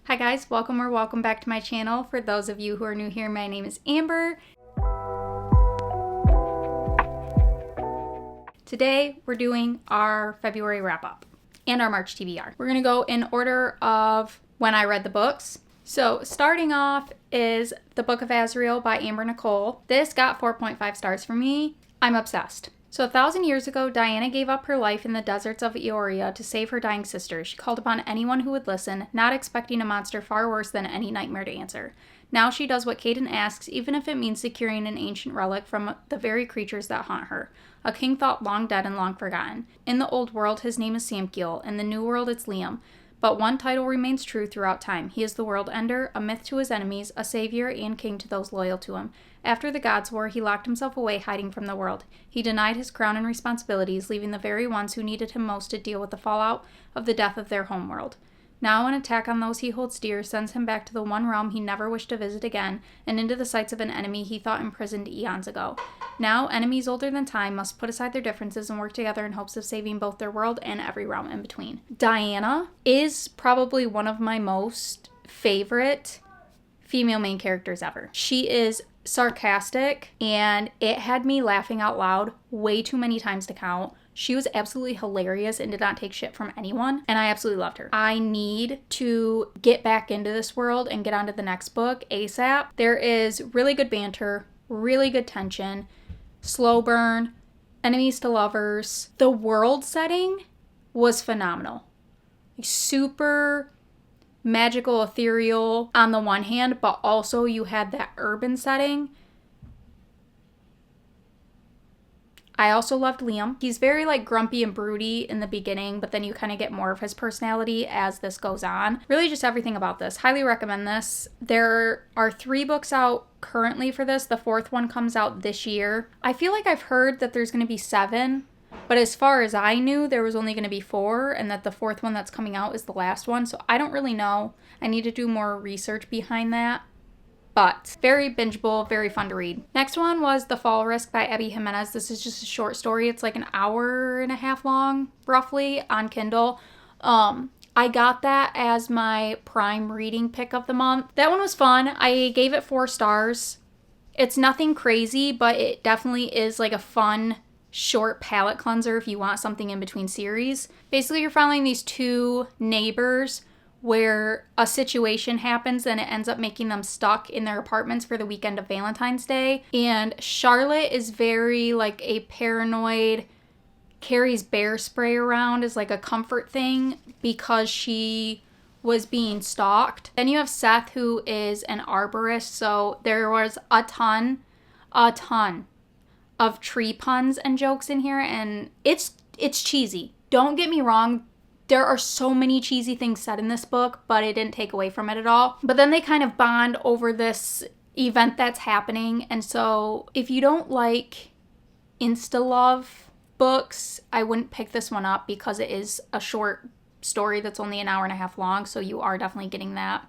Hi guys, welcome back to my channel. For those of you who are new here, my name is Amber. Today we're doing our February wrap up and our March TBR. We're gonna go in order of when I read the books. So starting off is the Book of Azrael by Amber Nicole. This got 4.5 stars for me. I'm obsessed. So 1,000 years ago, Diana gave up her life in the deserts of Eoria to save her dying sister. She called upon anyone who would listen, not expecting a monster far worse than any nightmare to answer. Now she does what Caden asks, even if it means securing an ancient relic from the very creatures that haunt her. A king thought long dead and long forgotten. In the old world, his name is Samkiel. In the new world, it's Liam. But one title remains true throughout time. He is the world ender, a myth to his enemies, a savior and king to those loyal to him. After the Gods' War, he locked himself away, hiding from the world. He denied his crown and responsibilities, leaving the very ones who needed him most to deal with the fallout of the death of their homeworld. Now an attack on those he holds dear sends him back to the one realm he never wished to visit again, and into the sights of an enemy he thought imprisoned eons ago. Now, enemies older than time must put aside their differences and work together in hopes of saving both their world and every realm in between. Diana is probably one of my most favorite female main characters ever. She is sarcastic, and it had me laughing out loud way too many times to count. She was absolutely hilarious and did not take shit from anyone, and I absolutely loved her. I need to get back into this world and get on to the next book ASAP. There is really good banter, really good tension, slow burn, enemies to lovers. The world setting was phenomenal. Super magical, ethereal on the one hand, but also you had that urban setting. I also loved Liam. He's very grumpy and broody in the beginning, but then you kind of get more of his personality as this goes on. Really just everything about this. Highly recommend this. There are 3 books out currently for this. The 4th one comes out this year. I feel like I've heard that there's going to be 7, but as far as I knew, there was only going to be 4, and that the 4th one that's coming out is the last one, so I don't really know. I need to do more research behind that. But very bingeable, very fun to read. Next one was The Fall Risk by Abby Jimenez. This is just a short story. It's like an hour and a half long, roughly, on Kindle. I got that as my prime reading pick of the month. That one was fun. I gave it 4 stars. It's nothing crazy, but it definitely is like a fun, short palate cleanser if you want something in between series. Basically, you're following these 2 neighbors where a situation happens and it ends up making them stuck in their apartments for the weekend of Valentine's Day. And Charlotte is very a paranoid, carries bear spray around as a comfort thing because she was being stalked. Then you have Seth, who is an arborist, so there was a ton of tree puns and jokes in here, and it's cheesy. Don't get me wrong. There are so many cheesy things said in this book, but it didn't take away from it at all. But then they kind of bond over this event that's happening. And so if you don't like insta-love books, I wouldn't pick this one up because it is a short story that's only an hour and a half long. So you are definitely getting that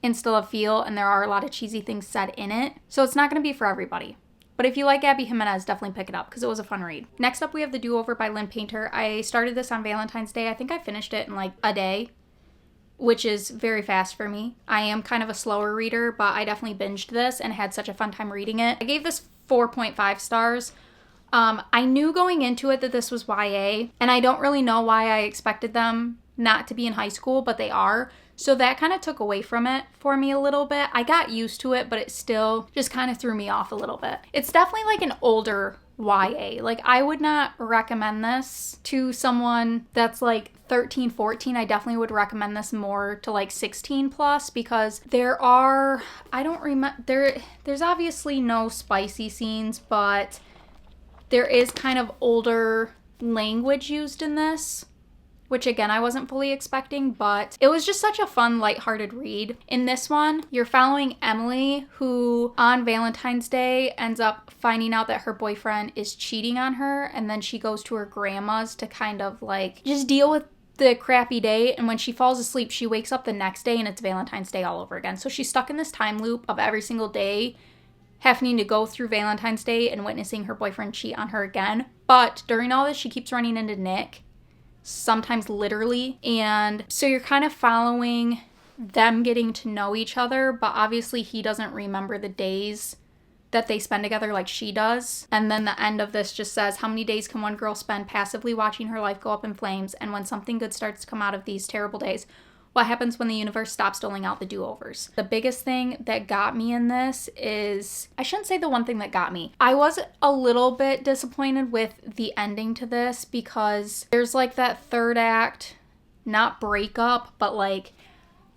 insta-love feel, and there are a lot of cheesy things said in it. So it's not going to be for everybody. But if you like Abby Jimenez, definitely pick it up because it was a fun read. Next up, we have The Do-Over by Lynn Painter. I started this on Valentine's Day. I think I finished it in a day, which is very fast for me. I am kind of a slower reader, but I definitely binged this and had such a fun time reading it. I gave this 4.5 stars. I knew going into it that this was YA, and I don't really know why I expected them not to be in high school, but they are. So that kind of took away from it for me a little bit. I got used to it, but it still just kind of threw me off a little bit. It's definitely an older YA. I would not recommend this to someone that's 13, 14. I definitely would recommend this more to 16 plus because there are, I don't remember, there's obviously no spicy scenes, but there is kind of older language used in this, which again, I wasn't fully expecting, but it was just such a fun, lighthearted read. In this one, you're following Emily, who on Valentine's Day ends up finding out that her boyfriend is cheating on her, and then she goes to her grandma's to kind of just deal with the crappy day, and when she falls asleep, she wakes up the next day and it's Valentine's Day all over again. So she's stuck in this time loop of every single day having to go through Valentine's Day and witnessing her boyfriend cheat on her again. But during all this, she keeps running into Nick, sometimes literally. And so you're kind of following them getting to know each other, but obviously he doesn't remember the days that they spend together like she does. And then the end of this just says, how many days can one girl spend passively watching her life go up in flames? And when something good starts to come out of these terrible days, what happens when the universe stops doling out the do-overs? The biggest thing that got me in this is, I shouldn't say the one thing that got me. I was a little bit disappointed with the ending to this because there's like that third act, not breakup, but like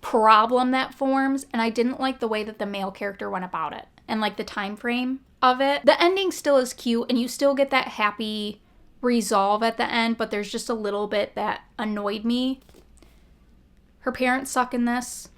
problem that forms. And I didn't like the way that the male character went about it and like the time frame of it. The ending still is cute and you still get that happy resolve at the end, but there's just a little bit that annoyed me. Her parents suck in this.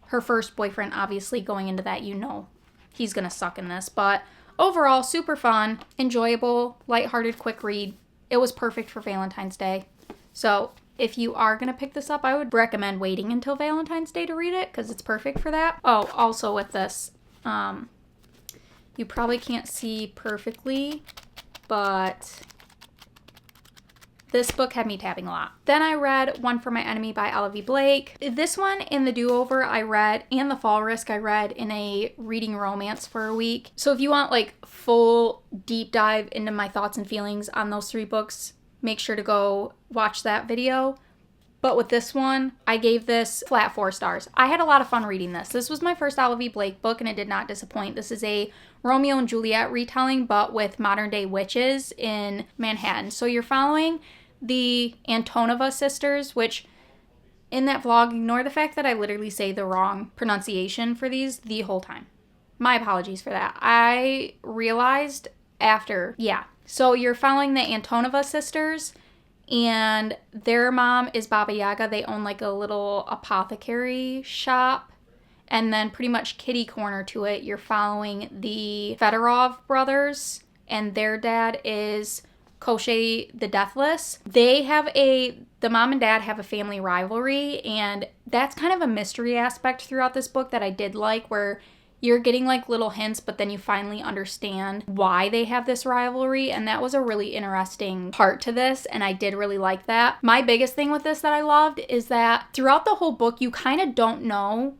Her first boyfriend, obviously, going into that, you know he's gonna suck in this. But overall, super fun, enjoyable, lighthearted, quick read. It was perfect for Valentine's Day. So if you are gonna pick this up, I would recommend waiting until Valentine's Day to read it because it's perfect for that. Oh, also with this, you probably can't see perfectly, but this book had me tapping a lot. Then I read One for My Enemy by Olivia Blake. This one in the do-over I read, and the fall risk I read in a reading romance for a week. So if you want like full deep dive into my thoughts and feelings on those 3 books, make sure to go watch that video. But with this one, I gave this flat 4 stars. I had a lot of fun reading this. This was my first Olivia Blake book and it did not disappoint. This is a Romeo and Juliet retelling, but with modern day witches in Manhattan. So you're following the Antonova sisters, which in that vlog, ignore the fact that I literally say the wrong pronunciation for these the whole time. My apologies for that. I realized after, So you're following the Antonova sisters and their mom is Baba Yaga. They own like a little apothecary shop. And then pretty much kitty corner to it, you're following the Fedorov brothers and their dad is Koschei the Deathless. The mom and dad have a family rivalry, and that's kind of a mystery aspect throughout this book that I did like, where you're getting like little hints, but then you finally understand why they have this rivalry, and that was a really interesting part to this, and I did really like that. My biggest thing with this that I loved is that throughout the whole book, you kind of don't know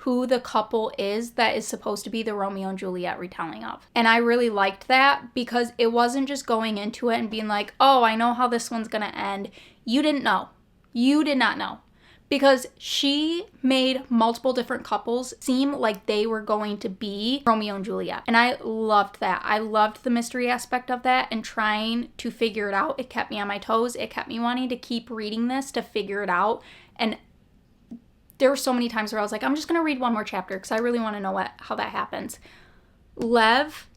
who the couple is that is supposed to be the Romeo and Juliet retelling of. And I really liked that because it wasn't just going into it and being like, oh, I know how this one's gonna end. You didn't know. You did not know. Because she made multiple different couples seem like they were going to be Romeo and Juliet. And I loved that. I loved the mystery aspect of that and trying to figure it out. It kept me on my toes. It kept me wanting to keep reading this to figure it out. And there were so many times where I was like, I'm just going to read one more chapter because I really want to know how that happens. Lev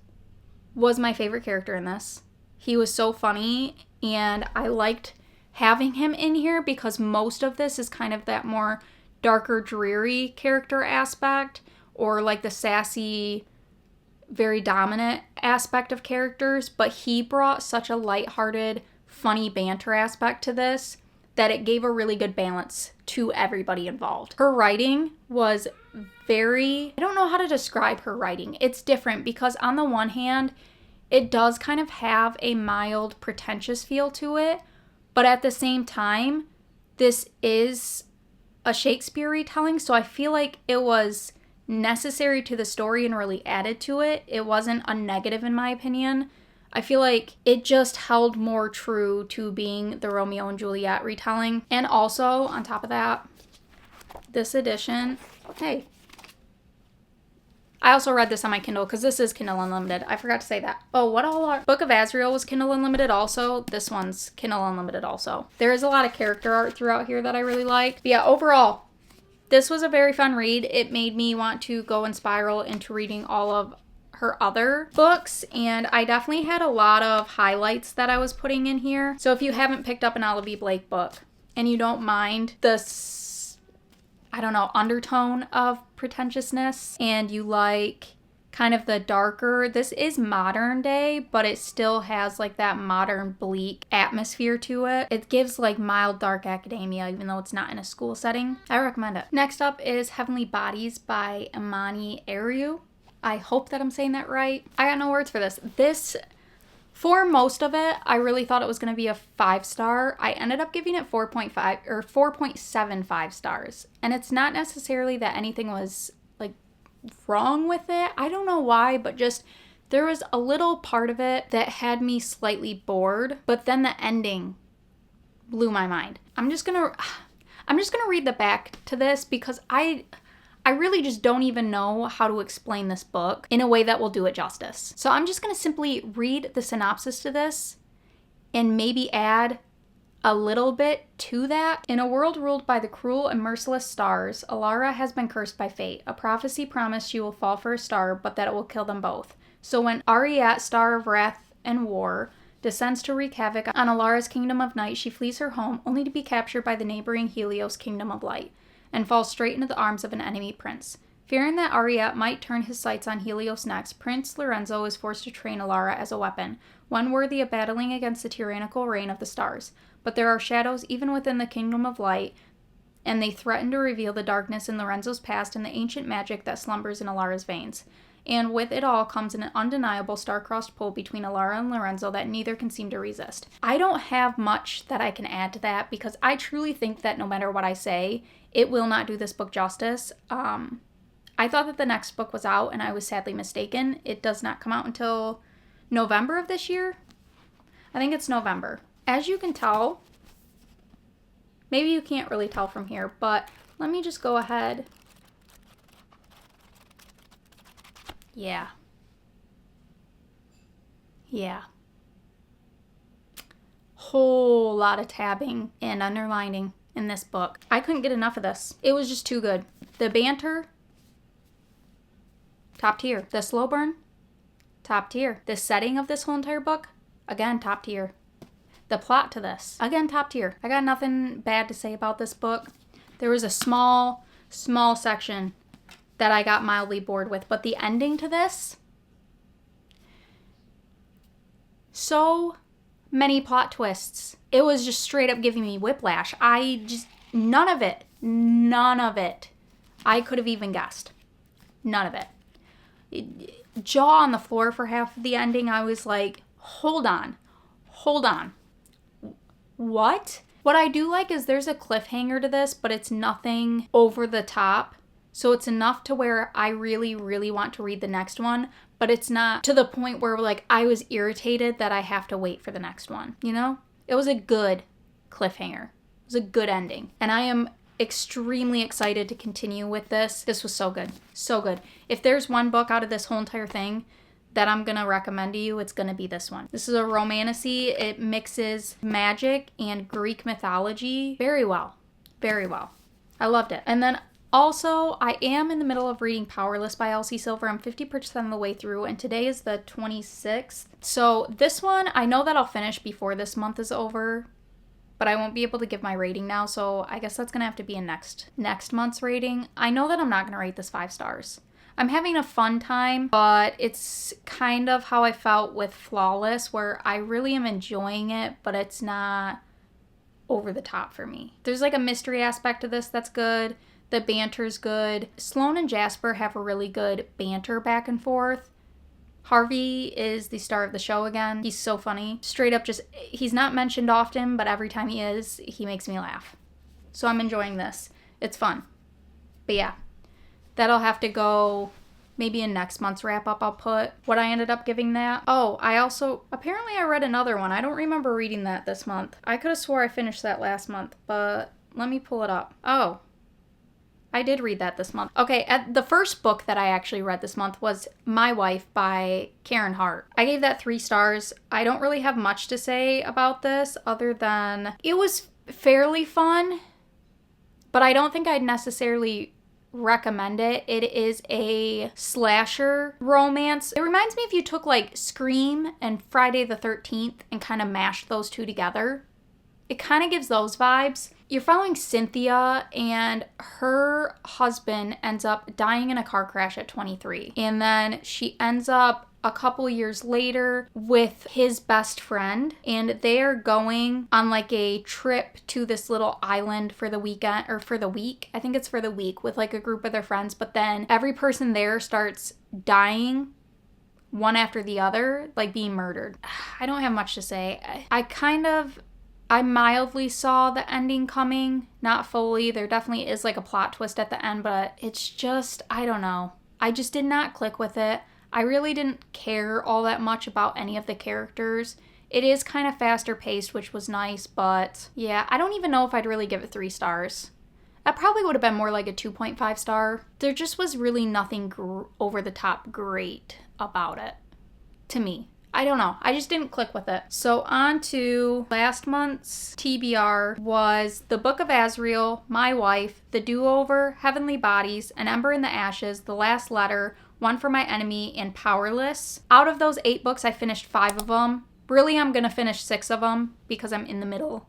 was my favorite character in this. He was so funny and I liked having him in here because most of this is kind of that more darker, dreary character aspect or like the sassy, very dominant aspect of characters, but he brought such a lighthearted, funny banter aspect to this that it gave a really good balance to everybody involved. Her writing was I don't know how to describe her writing. It's different because on the one hand, it does kind of have a mild, pretentious feel to it, but at the same time, this is a Shakespeare retelling, so I feel like it was necessary to the story and really added to it. It wasn't a negative in my opinion. I feel like it just held more true to being the Romeo and Juliet retelling. And also, on top of that, this edition, hey, I also read this on my Kindle because this is Kindle Unlimited. I forgot to say that. Oh, what all are... Book of Azrael was Kindle Unlimited also. This one's Kindle Unlimited also. There is a lot of character art throughout here that I really liked. But yeah, overall, this was a very fun read. It made me want to go and spiral into reading all of her other books, and I definitely had a lot of highlights that I was putting in here. So if you haven't picked up an Olivia Blake book and you don't mind the, undertone of pretentiousness and you like kind of the darker, this is modern day, but it still has like that modern bleak atmosphere to it. It gives like mild dark academia even though it's not in a school setting. I recommend it. Next up is Heavenly Bodies by Imani Ariu. I hope that I'm saying that right. I got no words for this. This For most of it, I really thought it was going to be a 5-star. I ended up giving it 4.5 or 4.75 stars. And it's not necessarily that anything was like wrong with it. I don't know why, but just there was a little part of it that had me slightly bored, but then the ending blew my mind. I'm just going to read the back to this because I really just don't even know how to explain this book in a way that will do it justice. So I'm just going to simply read the synopsis to this and maybe add a little bit to that. In a world ruled by the cruel and merciless stars, Alara has been cursed by fate. A prophecy promised she will fall for a star, but that it will kill them both. So when Ariat, star of wrath and war, descends to wreak havoc on Alara's kingdom of night, she flees her home only to be captured by the neighboring Helios kingdom of light, and falls straight into the arms of an enemy prince. Fearing that Ariat might turn his sights on Helios next, Prince Lorenzo is forced to train Alara as a weapon, one worthy of battling against the tyrannical reign of the stars. But there are shadows even within the kingdom of light, and they threaten to reveal the darkness in Lorenzo's past and the ancient magic that slumbers in Alara's veins. And with it all comes an undeniable star-crossed pull between Alara and Lorenzo that neither can seem to resist. I don't have much that I can add to that because I truly think that no matter what I say, it will not do this book justice. I thought that the next book was out and I was sadly mistaken. It does not come out until November of this year. I think it's November. As you can tell, maybe you can't really tell from here, but let me just go ahead. Yeah. Whole lot of tabbing and underlining in this book. I couldn't get enough of this. It was just too good. The banter, top tier. The slow burn, top tier. The setting of this whole entire book, again, top tier. The plot to this, again, top tier. I got nothing bad to say about this book. There was a small section that I got mildly bored with, but the ending to this, so many plot twists. It was just straight up giving me whiplash. None of it I could have even guessed. None of it. Jaw on the floor for half of the ending. I was like, hold on. What? What I do like is there's a cliffhanger to this, but it's nothing over the top. So it's enough to where I really, really want to read the next one, but it's not to the point where like I was irritated that I have to wait for the next one, you know? It was a good cliffhanger. It was a good ending. And I am extremely excited to continue with this. This was so good. So good. If there's one book out of this whole entire thing that I'm going to recommend to you, it's going to be this one. This is a romantasy. It mixes magic and Greek mythology very well. Very well. I loved it. And then also, I am in the middle of reading Powerless by Elsie Silver. I'm 50% of the way through, and today is the 26th. So this one, I know that I'll finish before this month is over, but I won't be able to give my rating now, so I guess that's going to have to be in next month's rating. I know that I'm not going to rate this 5 stars. I'm having a fun time, but it's kind of how I felt with Flawless, where I really am enjoying it, but it's not over the top for me. There's like a mystery aspect to this that's good. The banter's good. Sloane and Jasper have a really good banter back and forth. Harvey is the star of the show again. He's so funny. Straight up just, he's not mentioned often, but every time he is, he makes me laugh. So I'm enjoying this. It's fun. But yeah, that'll have to go maybe in next month's wrap up. I'll put what I ended up giving that. Oh, apparently I read another one. I don't remember reading that this month. I could have swore I finished that last month, but let me pull it up. Oh, I did read that this month. Okay, the first book that I actually read this month was My Wife by Karen Hart. I gave that 3 stars. I don't really have much to say about this other than it was fairly fun, but I don't think I'd necessarily recommend it. It is a slasher romance. It reminds me if you took like Scream and Friday the 13th and kind of mashed those two together. It kind of gives those vibes. You're following Cynthia, and her husband ends up dying in a car crash at 23. And then she ends up a couple years later with his best friend, and they are going on like a trip to this little island for the weekend, or for the week. I think it's for the week with like a group of their friends, but then every person there starts dying one after the other, like being murdered. I don't have much to say. I mildly saw the ending coming, not fully. There definitely is like a plot twist at the end, but it's just, I don't know. I just did not click with it. I really didn't care all that much about any of the characters. It is kind of faster paced, which was nice, but yeah, I don't even know if I'd really give it 3 stars. That probably would have been more like a 2.5 star. There just was really nothing over the top great about it to me. I don't know. I just didn't click with it. So on to last month's TBR was The Book of Azrael, My Wife, The Do-Over, Heavenly Bodies, An Ember in the Ashes, The Last Letter, One for My Enemy, and Powerless. Out of those 8 books, I finished 5 of them. Really, I'm going to finish 6 of them because I'm in the middle.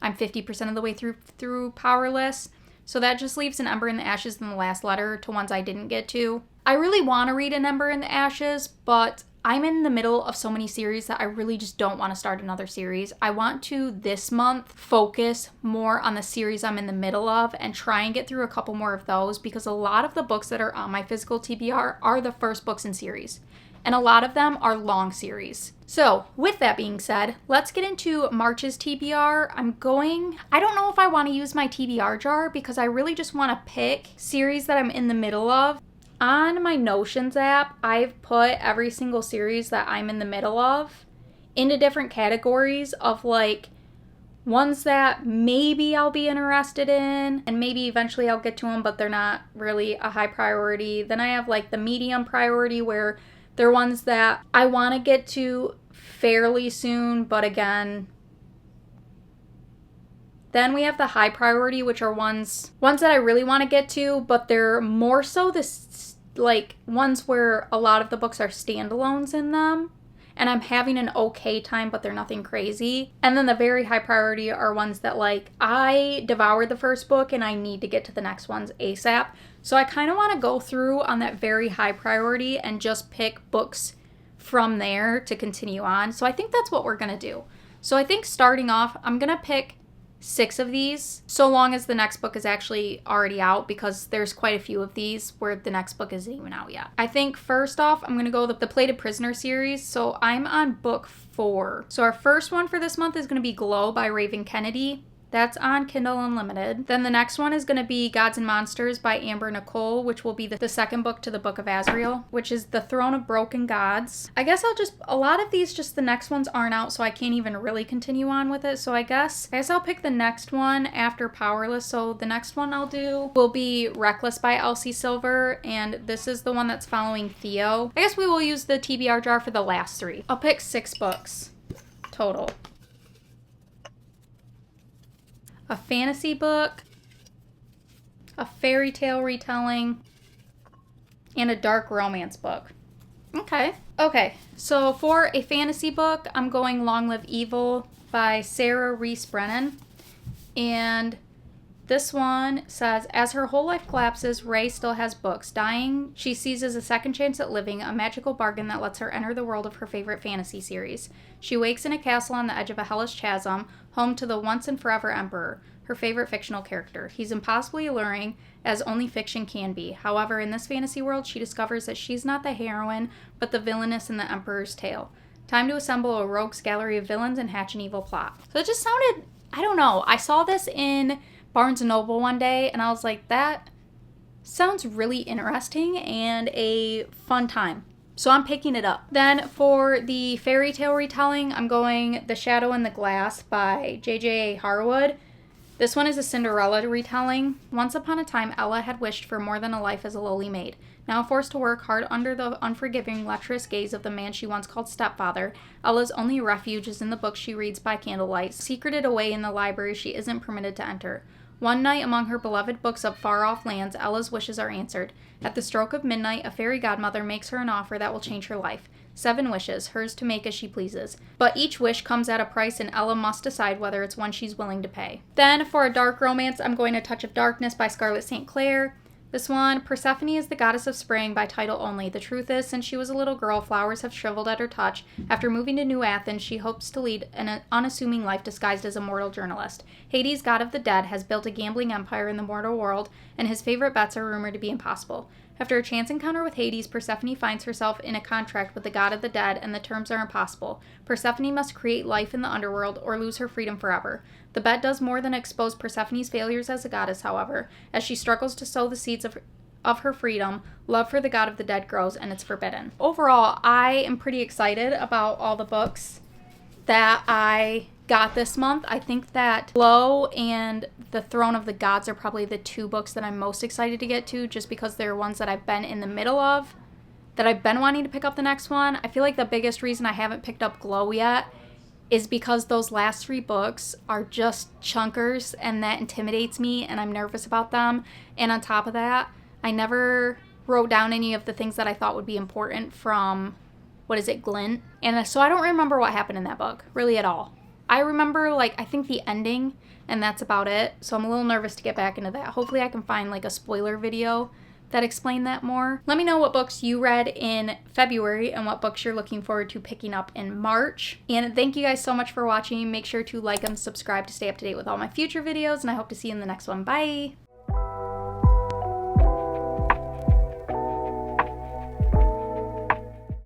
I'm 50% of the way through Powerless. So that just leaves An Ember in the Ashes and The Last Letter to ones I didn't get to. I really want to read An Ember in the Ashes, but I'm in the middle of so many series that I really just don't want to start another series. I want to, this month, focus more on the series I'm in the middle of and try and get through a couple more of those, because a lot of the books that are on my physical TBR are the first books in series. And a lot of them are long series. So, with that being said, let's get into March's TBR. I don't know if I want to use my TBR jar because I really just want to pick series that I'm in the middle of. On my Notions app, I've put every single series that I'm in the middle of into different categories of like ones that maybe I'll be interested in and maybe eventually I'll get to them, but they're not really a high priority. Then I have like the medium priority where they're ones that I want to get to fairly soon, but again. Then we have the high priority, which are ones that I really want to get to, but they're more so like ones where a lot of the books are standalones in them, and I'm having an okay time, but they're nothing crazy. And then the very high priority are ones that like I devoured the first book and I need to get to the next ones ASAP. So I kind of want to go through on that very high priority and just pick books from there to continue on. So I think that's what we're going to do. So I think starting off, I'm going to pick 6 of these, so long as the next book is actually already out, because there's quite a few of these where the next book isn't even out yet. I think first off, I'm going to go with the Plated Prisoner series. So I'm on book 4. So our first one for this month is going to be Glow by Raven Kennedy. That's on Kindle Unlimited. Then the next one is going to be Gods and Monsters by Amber Nicole, which will be the second book to the Book of Azrael, which is The Throne of Broken Gods. I guess a lot of these, just the next ones aren't out, so I can't even really continue on with it. So I guess I'll pick the next one after Powerless. So the next one I'll do will be Reckless by Elsie Silver, and this is the one that's following Theo. I guess we will use the TBR jar for the last 3. I'll pick 6 books total. A fantasy book, a fairy tale retelling, and a dark romance book. Okay, so for a fantasy book, I'm going Long Live Evil by Sarah Reese Brennan. And this one says, as her whole life collapses, Ray still has books. Dying, she seizes a second chance at living, a magical bargain that lets her enter the world of her favorite fantasy series. She wakes in a castle on the edge of a hellish chasm, home to the once and forever Emperor, her favorite fictional character. He's impossibly alluring, as only fiction can be. However, in this fantasy world, she discovers that she's not the heroine, but the villainess in the Emperor's tale. Time to assemble a rogues gallery of villains and hatch an evil plot. So it just sounded, I don't know, I saw this in Barnes & Noble one day, and I was like, that sounds really interesting and a fun time. So I'm picking it up. Then for the Fairytale Retelling, I'm going The Shadow in the Glass by J.J. Harwood. This one is a Cinderella retelling. Once upon a time, Ella had wished for more than a life as a lowly maid. Now forced to work hard under the unforgiving, lecherous gaze of the man she once called stepfather, Ella's only refuge is in the books she reads by candlelight, secreted away in the library she isn't permitted to enter. One night, among her beloved books of far-off lands, Ella's wishes are answered. At the stroke of midnight, a fairy godmother makes her an offer that will change her life. 7 wishes, hers to make as she pleases. But each wish comes at a price, and Ella must decide whether it's one she's willing to pay. Then, for a dark romance, I'm going A Touch of Darkness by Scarlett St. Clair. This one, Persephone is the goddess of spring by title only. The truth is, since she was a little girl, flowers have shriveled at her touch. After moving to New Athens, she hopes to lead an unassuming life disguised as a mortal journalist. Hades, god of the dead, has built a gambling empire in the mortal world, and his favorite bets are rumored to be impossible. After a chance encounter with Hades, Persephone finds herself in a contract with the god of the dead, and the terms are impossible. Persephone must create life in the underworld or lose her freedom forever. The bet does more than expose Persephone's failures as a goddess, however, as she struggles to sow the seeds of her freedom. Love for the god of the dead grows, and it's forbidden. Overall, I am pretty excited about all the books that I got this month. I think that Glow and The Throne of the Gods are probably the two books that I'm most excited to get to, just because they're ones that I've been in the middle of, that I've been wanting to pick up the next one. I feel like the biggest reason I haven't picked up Glow yet is because those last 3 books are just chunkers, and that intimidates me, and I'm nervous about them. And on top of that, I never wrote down any of the things that I thought would be important from, Glint? And so I don't remember what happened in that book, really at all. I remember, I think the ending, and that's about it. So I'm a little nervous to get back into that. Hopefully I can find, a spoiler video that explain that more. Let me know what books you read in February and what books you're looking forward to picking up in March. And thank you guys so much for watching. Make sure to like and subscribe to stay up to date with all my future videos, and I hope to see you in the next one. Bye!